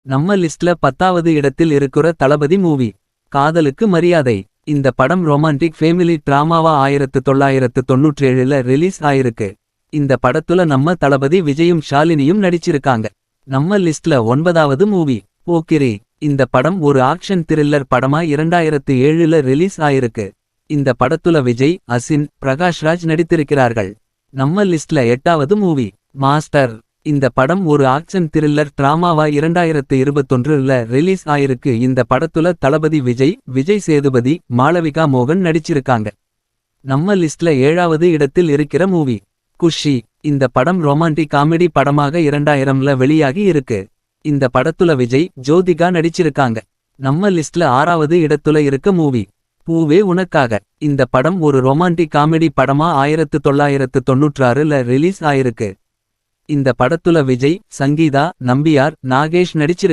நம்ம லிஸ்ட்ல 10வது இடத்தில் இருக்கிற தளபதி மூவி காதலுக்கு மரியாதை. இந்த படம் ரொமான்டிக் ஃபேமிலி டிராமாவா 1997ல ரிலீஸ் ஆயிருக்கு. இந்த படத்துல நம்ம தளபதி விஜயும் ஷாலினியும் நடிச்சிருக்காங்க. நம்ம லிஸ்ட்ல 9வது மூவி போக்கிரி. இந்த படம் ஒரு ஆக்ஷன் த்ரில்லர் படமா 2007ல ரிலீஸ் ஆயிருக்கு. இந்த படத்துல விஜய், அசின், பிரகாஷ்ராஜ் நடித்திருக்கிறார்கள். நம்ம லிஸ்ட்ல 8வது மூவி மாஸ்டர். இந்த படம் ஒரு ஆக்ஷன் த்ரில்லர் டிராமாவா 2021ல ரிலீஸ் ஆயிருக்கு. இந்த படத்துல தளபதி விஜய், விஜய் சேதுபதி, மாளவிகா மோகன் நடிச்சிருக்காங்க. நம்ம லிஸ்ட்ல 7வது இடத்தில் இருக்கிற மூவி குஷி. இந்த படம் ரொமான்டிக் காமெடி படமாக 2000ல வெளியாகி இருக்கு. இந்த படத்துல விஜய், ஜோதிகா நடிச்சிருக்காங்க. நம்ம லிஸ்ட்ல 6வது இடத்துல இருக்க மூவி பூவே உனக்காக. இந்த படம் ஒரு ரொமான்டிக் காமெடி படமா 1996ல ரிலீஸ் ஆயிருக்கு. இந்த படத்துல விஜய், சங்கீதா, நம்பியார், நாகேஷ் நடிச்சிருக்காங்க.